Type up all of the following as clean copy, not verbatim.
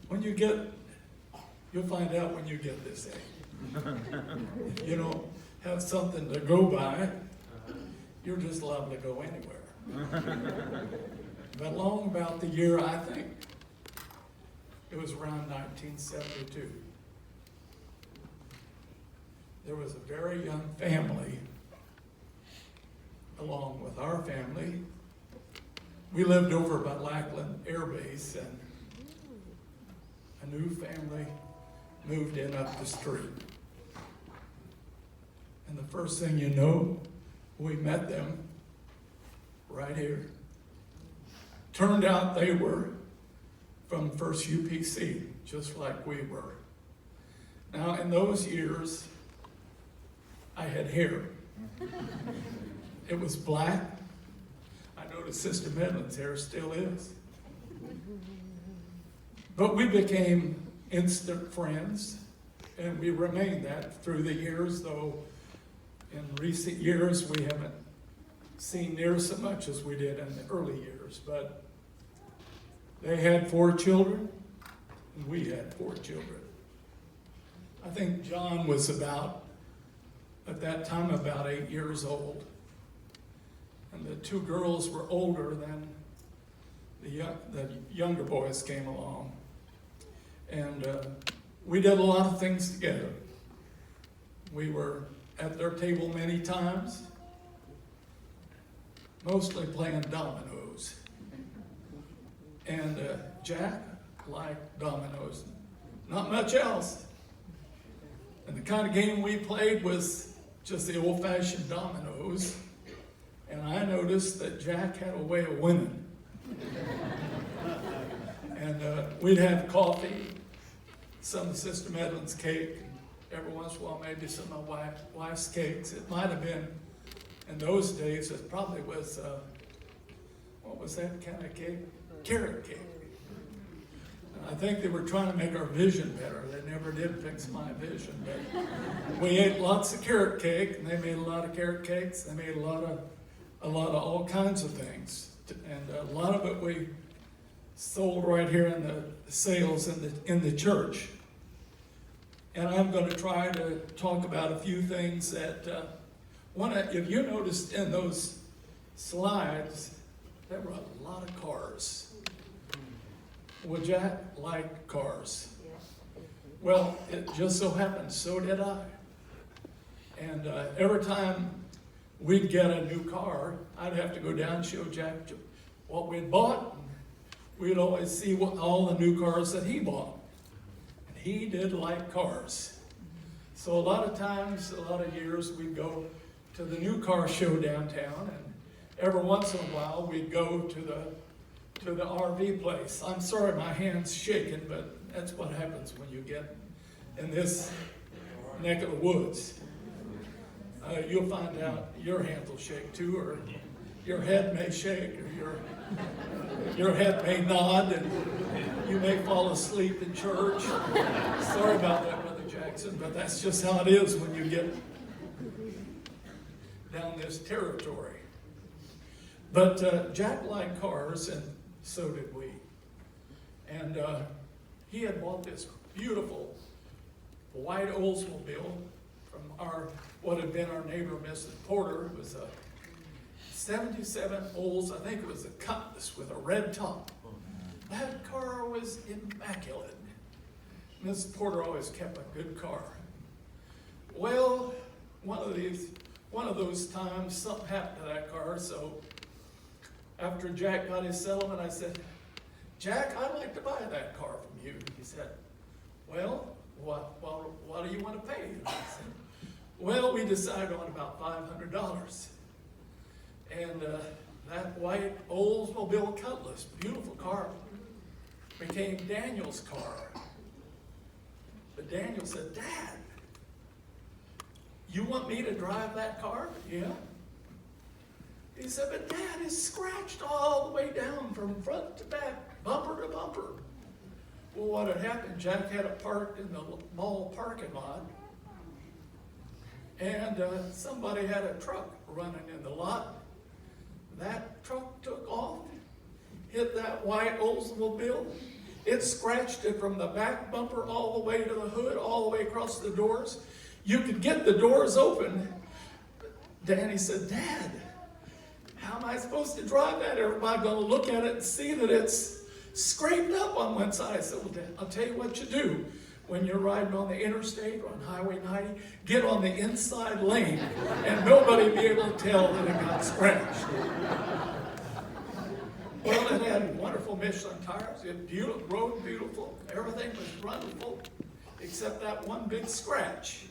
When you get, you'll find out when you get this age. If you don't have something to go by, you're just liable to go anywhere. But long about the year, I think, it was around 1972. There was a very young family along with our family. We lived over by Lackland Air Base, and a new family moved in up the street. And the first thing you know, we met them right here. Turned out they were from First UPC, just like we were. Now, in those years, I had hair. It was black. I noticed Sister Medlin's hair still is. But we became instant friends, and we remained that through the years, though in recent years we haven't seen near so much as we did in the early years. But they had 4 children, and we had 4 children. I think John was at that time, about 8 years old. And the 2 girls were older than the younger boys came along. And we did a lot of things together. We were at their table many times, mostly playing dominoes. And Jack liked dominoes, not much else. And the kind of game we played was just the old-fashioned dominoes. And I noticed that Jack had a way of winning. And we'd have coffee, some of Sister Medlin's cake, and every once in a while maybe some of my wife's cakes. It might have been, in those days, it probably was, what was that kind of cake? Carrot cake. And I think they were trying to make our vision better. They never did fix my vision. But we ate lots of carrot cake, and they made a lot of carrot cakes. They made a lot of all kinds of things. And a lot of it we sold right here in the sales in the church. And I'm going to try to talk about a few things that, if you noticed in those slides, there were a lot of cars. Would Jack like cars? Well, it just so happened, so did I. And every time we'd get a new car, I'd have to go down and show Jack what we'd bought. We'd always see all the new cars that he bought. And he did like cars. So a lot of times, a lot of years, we'd go to the new car show downtown, and every once in a while, we'd go to the RV place. I'm sorry my hand's shaking, but that's what happens when you get in this neck of the woods. You'll find out your hands will shake too, or your head may shake, or your head may nod, and you may fall asleep in church. Sorry about that, Brother Jackson, but that's just how it is when you get down this territory. But Jack liked cars, and so did we. And he had bought this beautiful white Oldsmobile from what had been our neighbor, Mrs. Porter. It was a 77 Olds, I think it was a Cutlass with a red top. That car was immaculate. Mrs. Porter always kept a good car. Well, one of those times, something happened to that car, so after Jack got his settlement, I said, Jack, I'd like to buy that car from you. He said, well, what do you want to pay? And I said, well, we decided on about $500. And that white Oldsmobile Cutlass, beautiful car, became Daniel's car. But Daniel said, Dad, you want me to drive that car? Yeah. He said, but Dad, it's scratched all the way down from front to back, bumper to bumper. Well, what had happened, Jack had it parked in the mall parking lot, and somebody had a truck running in the lot. That truck took off, hit that white Oldsmobile. It scratched it from the back bumper all the way to the hood, all the way across the doors. You could get the doors open. Danny said, Dad, how am I supposed to drive that? Everybody going to look at it and see that it's scraped up on one side. I said, well, Dad, I'll tell you what you do. When you're riding on the interstate or on Highway 90, get on the inside lane and nobody will be able to tell that it got scratched. Well, it had wonderful Michelin tires. It beautiful, rode beautiful. Everything was wonderful except that one big scratch.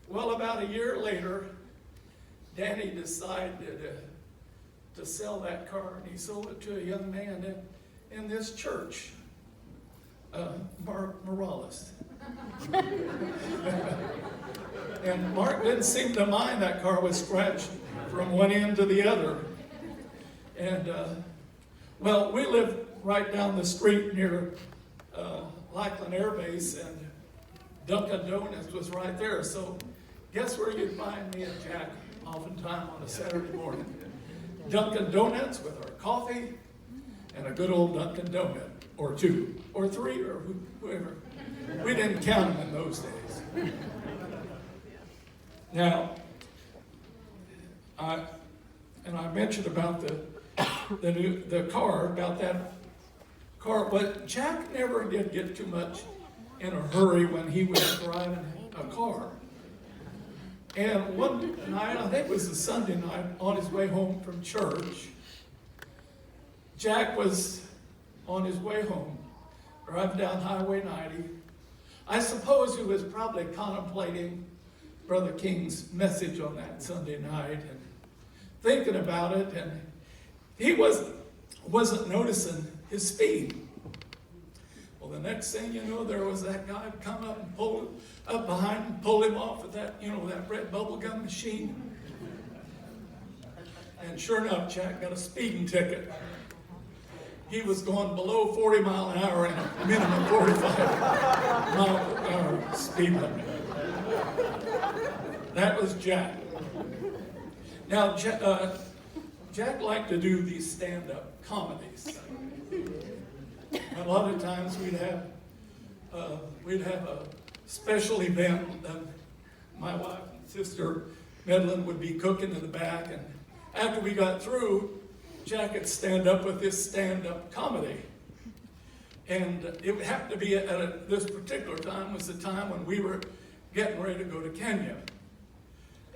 Well, about a year later, Danny decided to sell that car, and he sold it to a young man in this church. Mark Morales. And Mark didn't seem to mind that car was scratched from one end to the other. And, well, we live right down the street near Lackland Air Base, and Dunkin' Donuts was right there. So guess where you'd find me and Jack oftentimes on a Saturday morning? Dunkin' Donuts with our coffee and a good old Dunkin' Donut. Or two, or three, or whoever. We didn't count them in those days. Now, I mentioned about the car, about that car, but Jack never did get too much in a hurry when he was driving a car. And one night, I think it was a Sunday night, on his way home from church, Jack was on his way home, driving down Highway 90. I suppose he was probably contemplating Brother King's message on that Sunday night and thinking about it, and he wasn't noticing his speed. Well, the next thing you know, there was that guy come up and pulled up behind him, pulled him off with that, that red bubble gum machine. And sure enough, Jack got a speeding ticket. He was going below 40 miles an hour and a minimum 45 mile per hour speed limit. That was Jack. Now, Jack liked to do these stand-up comedies. A lot of times we'd have a special event, and my wife and sister Medlin would be cooking in the back, and after we got through, Jack would stand up with this stand-up comedy. And it happened to be at this particular time was the time when we were getting ready to go to Kenya.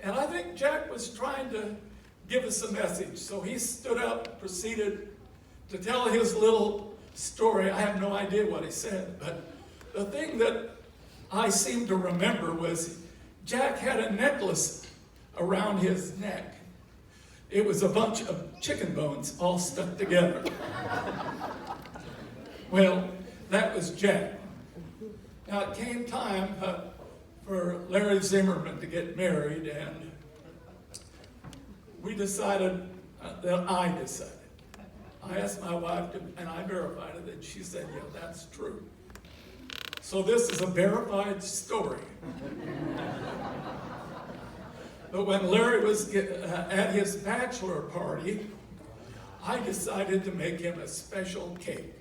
And I think Jack was trying to give us a message. So he stood up, proceeded to tell his little story. I have no idea what he said, but the thing that I seem to remember was Jack had a necklace around his neck. It was a bunch of chicken bones all stuck together. Well, that was Jack. Now, it came time for Larry Zimmerman to get married, and we decided, I asked my wife, and I verified it, and she said, yeah, that's true. So this is a verified story. But when Larry was at his bachelor party, I decided to make him a special cake.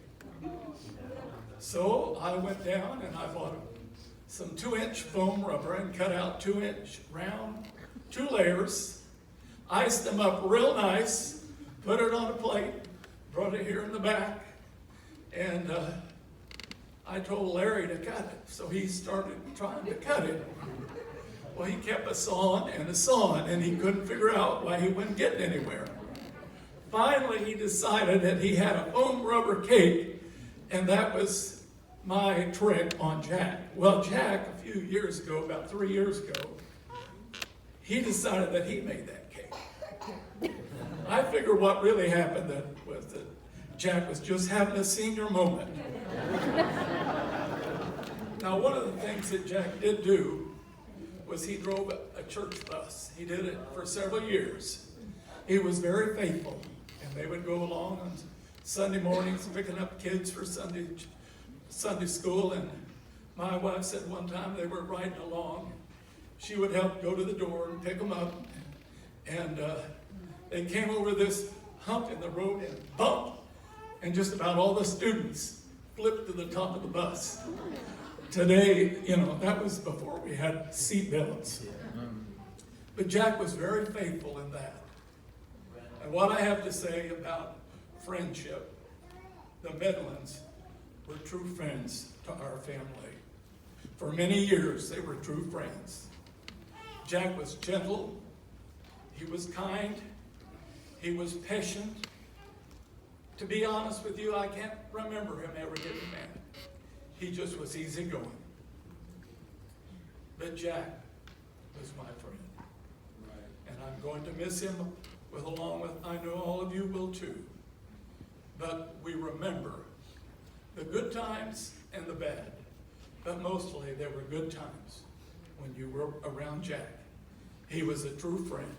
So I went down and I bought some 2-inch foam rubber and cut out 2-inch round, 2 layers, iced them up real nice, put it on a plate, brought it here in the back, and I told Larry to cut it. So he started trying to cut it. Well, he kept a sawing, and he couldn't figure out why he wasn't getting anywhere. Finally, he decided that he had a foam rubber cake, and that was my trick on Jack. Well, Jack, a few years ago, about 3 years ago, he decided that he made that cake. I figure what really happened was that Jack was just having a senior moment. Now, one of the things that Jack did do was he drove a church bus. He did it for several years. He was very faithful, and they would go along on Sunday mornings picking up kids for Sunday school, and my wife said one time they were riding along. She would help go to the door and pick them up, and they came over this hump in the road and bumped, and just about all the students flip to the top of the bus. Today, you know, that was before we had seat belts. But Jack was very faithful in that. And what I have to say about friendship, the Medlins were true friends to our family. For many years, they were true friends. Jack was gentle, he was kind, he was patient. To be honest with you, I can't remember him ever getting mad. He just was easygoing. But Jack was my friend. And I'm going to miss him along with, I know all of you will too. But we remember the good times and the bad. But mostly there were good times when you were around Jack. He was a true friend.